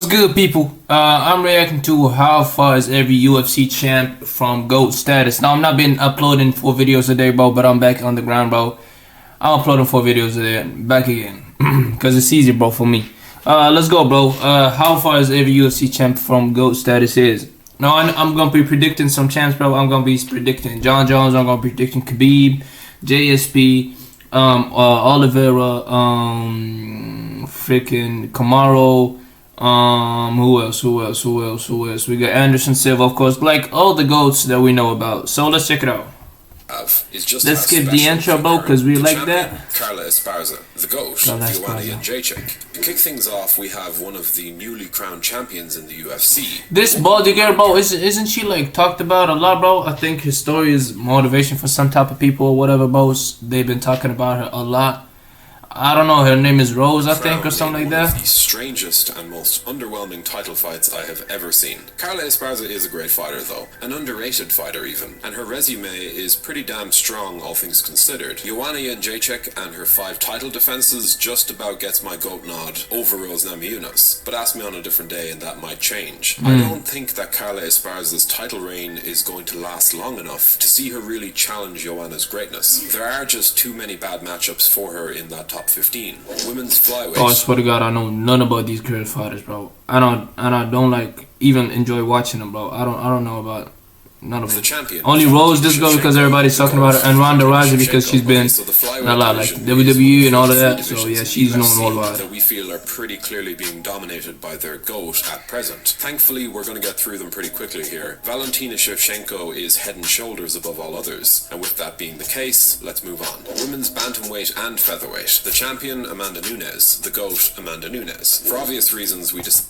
Good people, I'm reacting to how far is every UFC champ from GOAT status. Now I'm not been uploading 4 videos a day, bro, but I'm back on the ground, bro. I'm uploading 4 videos a day, back again, cause it's easier, bro, for me. Let's go, bro. How far is every UFC champ from GOAT status is? Now I'm gonna be predicting some champs, bro. I'm gonna be predicting John Jones. I'm gonna be predicting Khabib, JSP, Oliveira, freaking Kamaru. Who else? We got Anderson Silva, of course, like all the GOATs that we know about. So let's check it out. Let's skip the intro, bro, because we like that. Carla Esparza, the GOAT, G.O.A.T and J-Check. To kick things off, we have one of the newly crowned champions in the UFC. This baldy girl, bro, isn't she like talked about a lot, bro? I think her story is motivation for some type of people or whatever, bro. They've been talking about her a lot. I don't know, her name is Rose, I think, or something like that. One of the strangest and most underwhelming title fights I have ever seen. Carla Esparza is a great fighter, though. An underrated fighter, even. And her resume is pretty damn strong, all things considered. Joanna and J-Check and her 5 title defenses just about gets my GOAT nod over Rose Namajunas. But ask me on a different day and that might change. I don't think that Carla Esparza's title reign is going to last long enough to see her really challenge Joanna's greatness. There are just too many bad matchups for her in that top 15. Women's flyweight. Oh, I swear to God, I know none about these girl fighters, bro. I don't like even enjoy watching them, bro. I don't know about none of them. Only Rose this girl because everybody's talking about her, and Ronda Rousey because she's been in a lot like WWE and all of that. So yeah, she's known worldwide. That we feel are pretty clearly being dominated by their GOAT at present. Thankfully, we're going to get through them pretty quickly here. Valentina Shevchenko is head and shoulders above all others, and with that being the case, let's move on. Women's bantamweight and featherweight. The champion Amanda Nunes, the GOAT Amanda Nunes. For obvious reasons, we just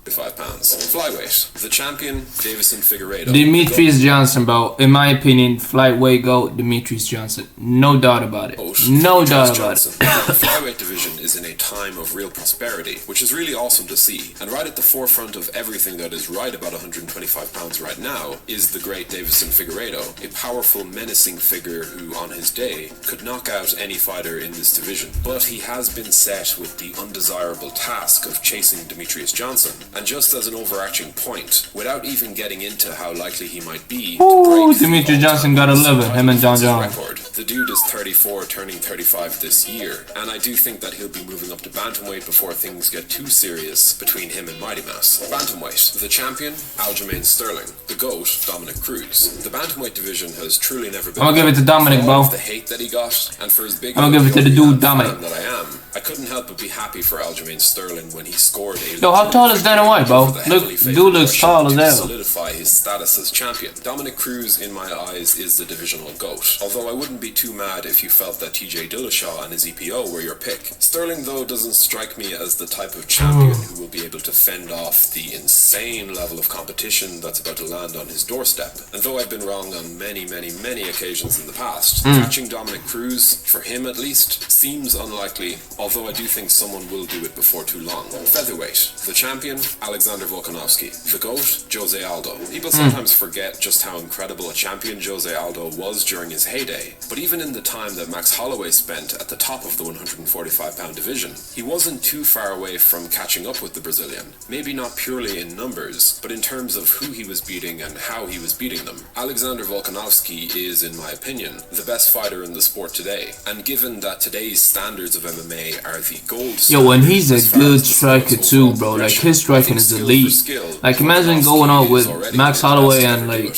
5 pounds. Flyweight, the champion, Davison Figueiredo. Demetrius Johnson, bro. In my opinion, flyweight GOAT, Demetrius Johnson. No doubt about it. No doubt about it. The flyweight division is in a time of real prosperity, which is really awesome to see. And right at the forefront of everything that is right about 125 pounds right now is the great Davison Figueiredo, a powerful, menacing figure who, on his day, could knock out any fighter in this division. But he has been set with the undesirable task of chasing Demetrius Johnson. And just as an overarching point, without even getting into how likely he might be to break Demetrius Johnson got 11, him and John Jones. The dude is 34, turning 35 this year, and I do think that he'll be moving up to bantamweight before things get too serious between him and Mighty Mouse. Bantamweight, the champion, Aljamain Sterling. The GOAT, Dominic Cruz. The bantamweight division has truly never been. I'm gonna give it to Dominic, bro. The hate that he got, and for his big I'm gonna give it to the dude Dominic. That I couldn't help but be happy for Aljamain Sterling when he scored a. Yo, how tall is Dana White, bro? Look, dude looks tall as hell. Solidify his status as champion. Dominic Cruz, in my eyes, is the divisional GOAT. Although I wouldn't be too mad if you felt that TJ Dillashaw and his EPO were your pick. Sterling, though, doesn't strike me as the type of champion who will be able to fend off the insane level of competition that's about to land on his doorstep. And though I've been wrong on many occasions in the past, catching Dominic Cruz, for him at least, seems unlikely, although I do think someone will do it before too long. Featherweight, the champion, Alexander Volkanovski. The GOAT, Jose Aldo. People sometimes forget just how incredible a champion Jose Aldo was during his heyday, but even in the time that Max Holloway spent at the top of the 145-pound division, he wasn't too far away from catching up with the Brazilian. Maybe not purely in numbers, but in terms of who he was beating and how he was beating them. Alexander Volkanovski is, in my opinion, the best fighter in the sport today, and given that today's standards of MMA are the gold standard. Yo, and he's a good striker too, bro. Like, his striking is elite. Like, imagine going out with Max Holloway and, like,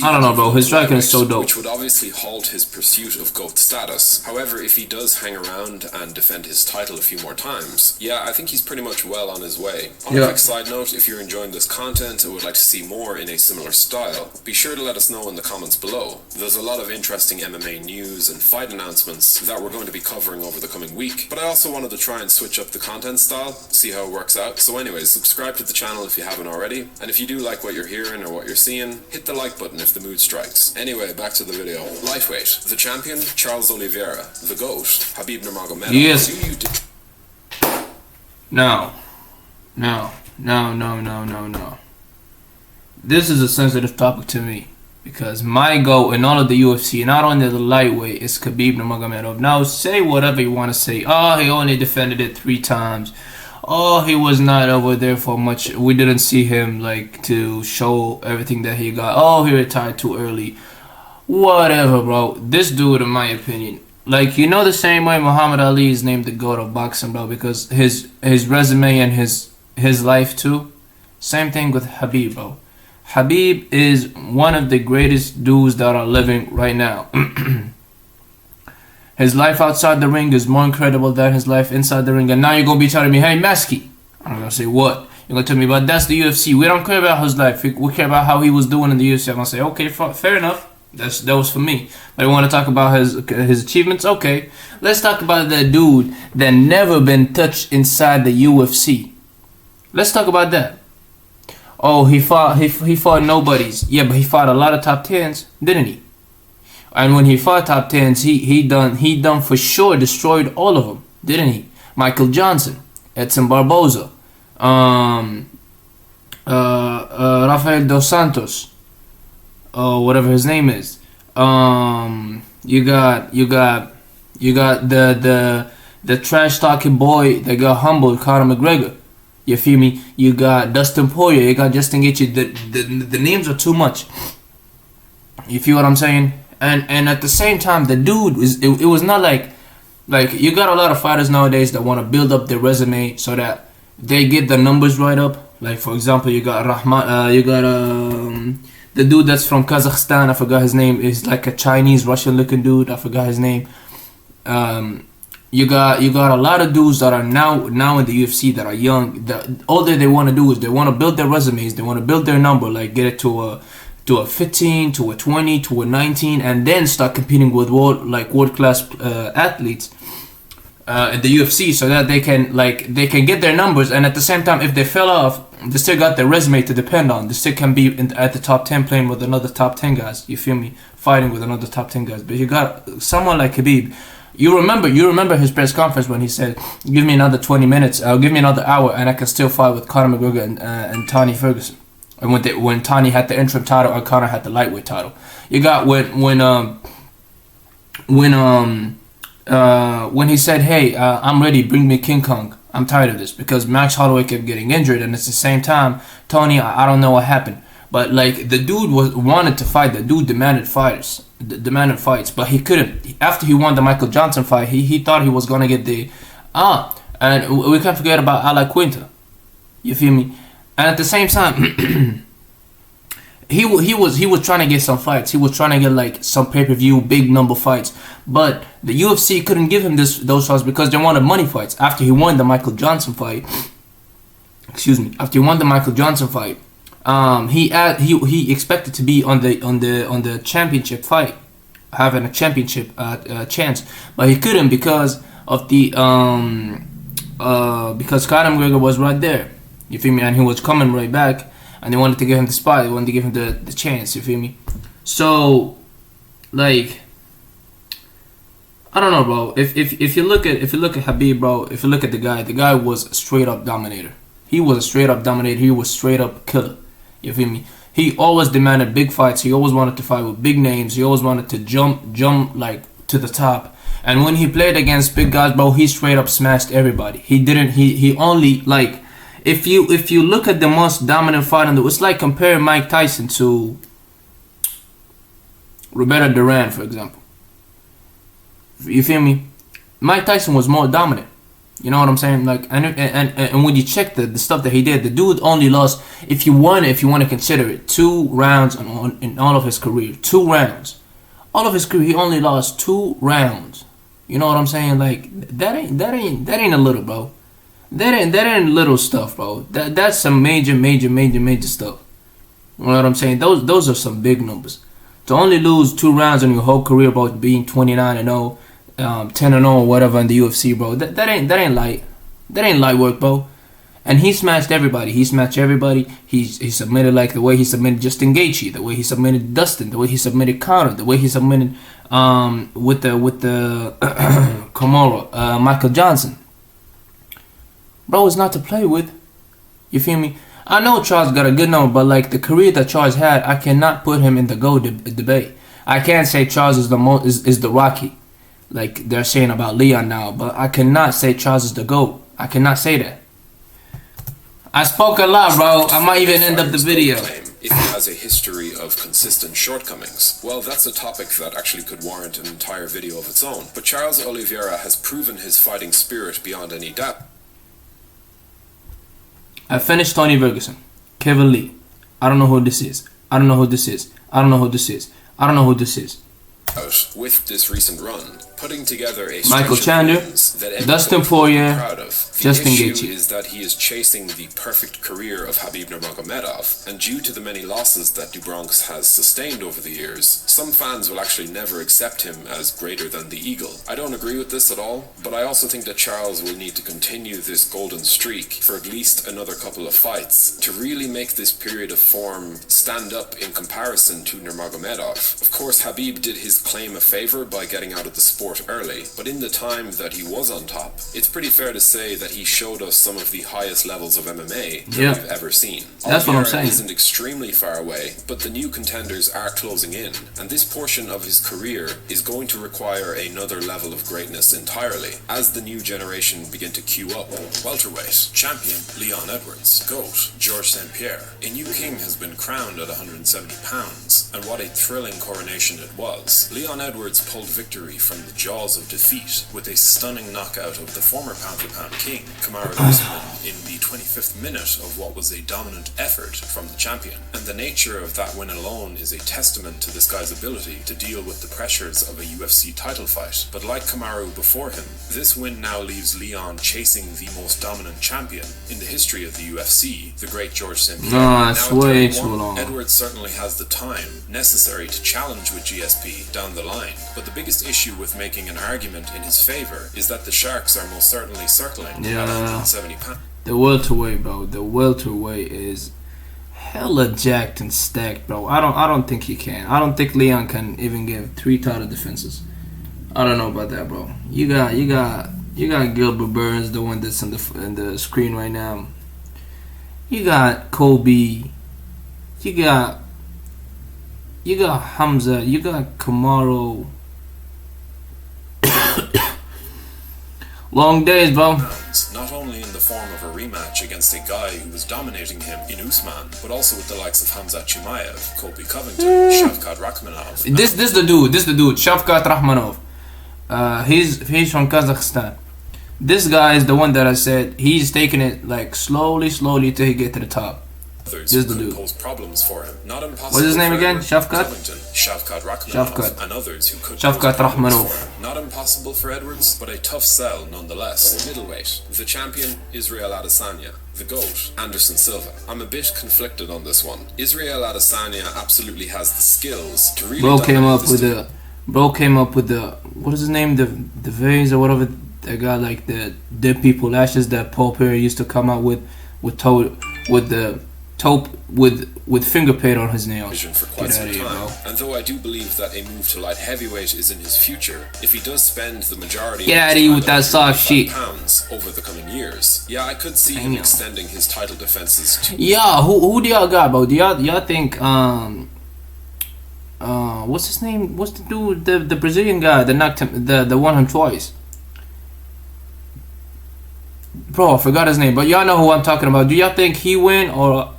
I don't know, bro. His striking is so dope. Which would obviously halt his pursuit of GOAT status. However, if he does hang around and defend his title a few more times, yeah, I think he's pretty much well on his way. On a quick side note, if you're enjoying this content and would like to see more in a similar style, be sure to let us know in the comments below. There's a lot of interesting MMA news and fight announcements that we're going to be covering over the coming week, but I also wanted to try and switch up the content style, see how it works out. So anyways, subscribe to the channel if you haven't already, and if you do like what you're hearing or what you're seeing, hit the like button if the mood strikes. Anyway, back to the video. Lightweight, the champion, Charles Oliveira. The GOAT, Khabib Nurmagomedov. Yes. No. This is a sensitive topic to me because my GOAT in all of the UFC, not only the lightweight, is Khabib Nurmagomedov. Now, say whatever you want to say. Oh, he only defended it 3 times. Oh, he was not over there for much. We didn't see him like to show everything that he got. Oh, he retired too early. Whatever, bro. This dude, in my opinion, like the same way Muhammad Ali is named the GOAT of boxing, bro, because his resume and his life too. Same thing with Habib, bro. Habib is one of the greatest dudes that are living right now. His life outside the ring is more incredible than his life inside the ring. And now you're gonna be telling me, hey, Maskey. I'm gonna say what? You're gonna tell me, but that's the UFC. We don't care about his life. We care about how he was doing in the UFC. I'm gonna say, okay, fair enough. That was for me. But I want to talk about his achievements. Okay, let's talk about that dude that never been touched inside the UFC. Let's talk about that. Oh, he fought nobodies. Yeah, but he fought a lot of top tens, didn't he? And when he fought top tens, he done for sure destroyed all of them, didn't he? Michael Johnson, Edson Barboza, Rafael dos Santos, whatever his name is. You got the trash talking boy that got humbled, Conor McGregor. You feel me? You got Dustin Poirier. You got Justin Gaethje. The names are too much. You feel what I'm saying? And at the same time, the dude it was not like you got a lot of fighters nowadays that want to build up their resume so that they get the numbers right up. Like for example, you got the dude that's from Kazakhstan. I forgot his name. Is like a Chinese Russian looking dude. I forgot his name. You got a lot of dudes that are now in the UFC that are young. All that they want to do is they want to build their resumes. They want to build their number, like get it to a 15, to a 20, to a 19, and then start competing with world class athletes in the UFC, so that they can get their numbers. And at the same time, if they fell off, they still got their resume to depend on. They still can be at the top 10 playing with another top 10 guys. You feel me? Fighting with another top 10 guys. But you got someone like Khabib. You remember his press conference when he said, "Give me another 20 minutes. Give me another hour, and I can still fight with Conor McGregor and Tony Ferguson." And when Tony had the interim title and Conor had the lightweight title. You got when he said, "Hey, I'm ready. Bring me King Kong. I'm tired of this," because Max Holloway kept getting injured, and at the same time, Tony, I don't know what happened, but like the dude wanted to fight. The dude demanded fights, but he couldn't. After he won the Michael Johnson fight, he thought he was gonna get and we can't forget about Ala Quinta. You feel me? And at the same time, he was trying to get some fights. He was trying to get like some pay-per-view big number fights, but the UFC couldn't give him those fights because they wanted money fights. After he won the Michael Johnson fight, he expected to be on the championship fight, having a championship chance, but he couldn't because of because Conor McGregor was right there. You feel me? And he was coming right back, and they wanted to give him the spot. They wanted to give him the chance. You feel me? So, like, I don't know, bro. If you look at Habib, bro, if you look at the guy was a straight up dominator. He was a straight up dominator. He was straight up killer. You feel me? He always demanded big fights. He always wanted to fight with big names. He always wanted to jump like to the top. And when he played against big guys, bro, he straight up smashed everybody. He only like. If you look at the most dominant fight it's like comparing Mike Tyson to Roberto Duran, for example. You feel me? Mike Tyson was more dominant. You know what I'm saying? Like, and when you check the stuff that he did, the dude only lost, if you want to consider it, 2 rounds in all of his career. 2 rounds. All of his career, he only lost 2 rounds. You know what I'm saying? Like, that ain't a little, bro. That ain't little stuff, bro. That's some major stuff. You know what I'm saying? Those are some big numbers. To only lose 2 rounds in your whole career, about being 29-0, 10-0 or whatever in the UFC, bro. That ain't light. That ain't light work, bro. And he smashed everybody. He submitted like the way he submitted Justin Gaethje, the way he submitted Dustin, the way he submitted Conor, the way he submitted with the Komoro, Michael Johnson. Bro, it's not to play with. You feel me? I know Charles got a good number, but like the career that Charles had, I cannot put him in the GOAT debate. I can't say Charles is the Rocky, like they're saying about Leon now, but I cannot say Charles is the GOAT. I cannot say that. I spoke a lot, bro. I might even end up the video. If he has a history of consistent shortcomings, well, that's a topic that actually could warrant an entire video of its own. But Charles Oliveira has proven his fighting spirit beyond any doubt. I finished Tony Ferguson, Kevin Lee. I don't know who this is. I don't know who this is. I don't know who this is. I don't know who this is. With this recent run, putting together a Michael Chandler, Dustin Poirier, Justin Gaethje. Is that he is chasing the perfect career of Khabib Nurmagomedov, and due to the many losses that Dubronx has sustained over the years, some fans will actually never accept him as greater than the Eagle. I don't agree with this at all, but I also think that Charles will need to continue this golden streak for at least another couple of fights to really make this period of form stand up in comparison to Nurmagomedov. Of course, Khabib did his claim a favor by getting out of the sport early, but in the time that he was on top, it's pretty fair to say that he showed us some of the highest levels of MMA that we've ever seen. That's what I'm saying. Isn't extremely far away, but the new contenders are closing in, and this portion of his career is going to require another level of greatness entirely as the new generation begin to queue up. Welterweight champion Leon Edwards, GOAT George St. Pierre. A new king has been crowned at 170 pounds, and what a thrilling coronation it was. Leon Edwards pulled victory from the jaws of defeat with a stunning knockout of the former pound-for-pound king, Kamaru Usman, in the 25th minute of what was a dominant effort from the champion. And the nature of that win alone is a testament to this guy's ability to deal with the pressures of a UFC title fight. But like Kamaru before him, this win now leaves Leon chasing the most dominant champion in the history of the UFC, the great George St. Pierre. No, that's way too long. Edwards certainly has the time necessary to challenge with GSP down the line, but the biggest issue with making an argument in his favor is that the Sharks are most certainly circling at 170 pounds. The welterweight, bro. The welterweight is hella jacked and stacked, bro. I don't think he can. I don't think Leon can even give 3 title defenses. I don't know about that, bro. You got Gilbert Burns, the one that's in the screen right now. You got Kobe. You got Hamza. You got Kamaru. Long days, bro. Not only in the form of a rematch against a guy who was dominating him in Usman, but also with the likes of Hamzat Chimaev, Colby Covington, Shavkat Rakhmonov. This the dude, Shavkat Rakhmonov. He's from Kazakhstan. This guy is the one that I said he's taking it like slowly till he get to the top. This is the dude. Pose problems for him. Not impossible. What's his name again? Shavkat? Shavkat Rakhmonov, and others who could. Shavkat Rakhmonov. Not impossible for Edwards, but a tough sell nonetheless. Middleweight, the champion Israel Adesanya. The GOAT, Anderson Silva. I'm a bit conflicted on this one. Israel Adesanya absolutely has the skills to really. Bro came up with the what is his name? The vase or whatever. That got like the dead people lashes that Paul Perry used to come out with finger paint on his nails. For quite some time. And though I do believe that a move to light heavyweight is in his future, if he does spend the majority of with that soft shit pounds over the coming years, yeah, I could see him extending his title defenses to. Yeah, who do y'all got, bro? Do y'all think what's his name? What's the dude? The Brazilian guy that knocked him, the won him twice. Bro, I forgot his name, but y'all know who I'm talking about. Do y'all think he win or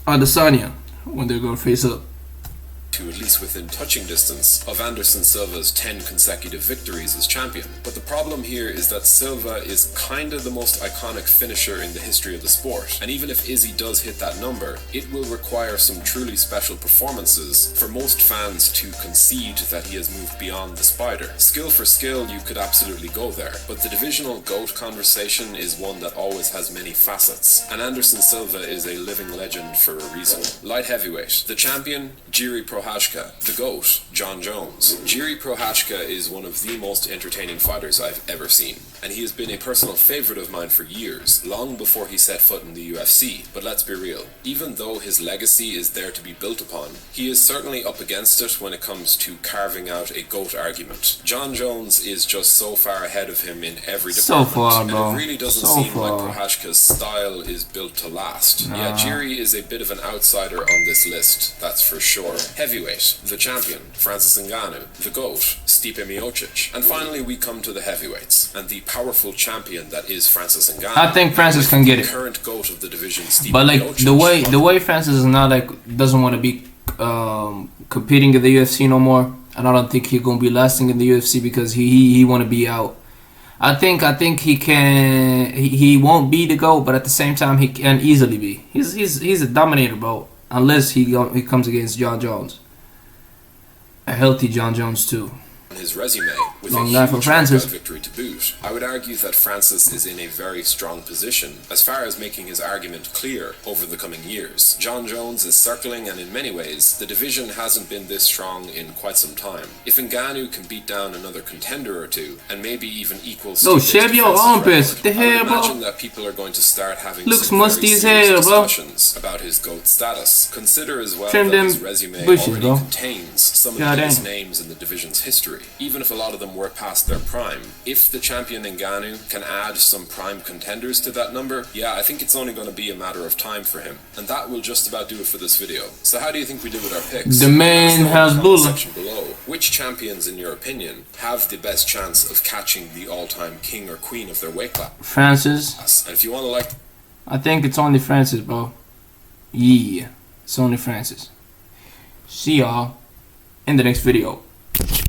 Adesanya when they're gonna face up? To at least within touching distance of Anderson Silva's 10 consecutive victories as champion. But the problem here is that Silva is kinda the most iconic finisher in the history of the sport. And even if Izzy does hit that number, it will require some truly special performances for most fans to concede that he has moved beyond the spider. Skill for skill, you could absolutely go there. But the divisional GOAT conversation is one that always has many facets. And Anderson Silva is a living legend for a reason. Light heavyweight. The champion, Jiri Prochazka. The GOAT, John Jones. Jiri Prochazka is one of the most entertaining fighters I've ever seen, and he has been a personal favorite of mine for years, long before he set foot in the UFC. But let's be real, even though his legacy is there to be built upon, he is certainly up against it when it comes to carving out a GOAT argument. John Jones is just so far ahead of him in every department, and it really doesn't seem like Prochazka's style is built to last. Yeah, Jiri is a bit of an outsider on this list, that's for sure. Heavyweight. heavyweight, the champion, Francis Ngannou, the GOAT, Stipe Miocic, and finally we come to the heavyweights, and the powerful champion that is Francis Ngannou. I think Francis can get it. Current GOAT of the division, Stipe But like Miocic, the way Francis is not like doesn't want to be competing in the UFC no more, and I don't think he's gonna be lasting in the UFC because he want to be out. I think he can. He won't be the GOAT, but at the same time he can easily be. He's a dominator, bro. Unless he comes against John Jones, a healthy John Jones too. His resume with Long a life for huge Francis. knockout victory to boot. I would argue that Francis is in a very strong position as far as making his argument clear over the coming years. John Jones is circling, and in many ways the division hasn't been this strong in quite some time. If Ngannou can beat down another contender or two and maybe even equal shave your armpits. What the hell, bro? I imagine that people are going to start having Looks some musty very as serious hell, bro. discussions about his GOAT status. Consider as well Trim that them his resume bushes, already bro. contains some of the God biggest damn. names in the division's history, even if a lot of them were past their prime. If the champion Ngannou can add some prime contenders to that number, yeah, I think it's only going to be a matter of time for him. And that will just about do it for this video. So how do you think we did with our picks? The man Let us know has in the comment bullet. section below. Which champions, in your opinion, have the best chance of catching the all-time king or queen of their weight class? Francis. And if you want to like... I think it's only Francis, bro. Yeah, it's only Francis. See y'all in the next video.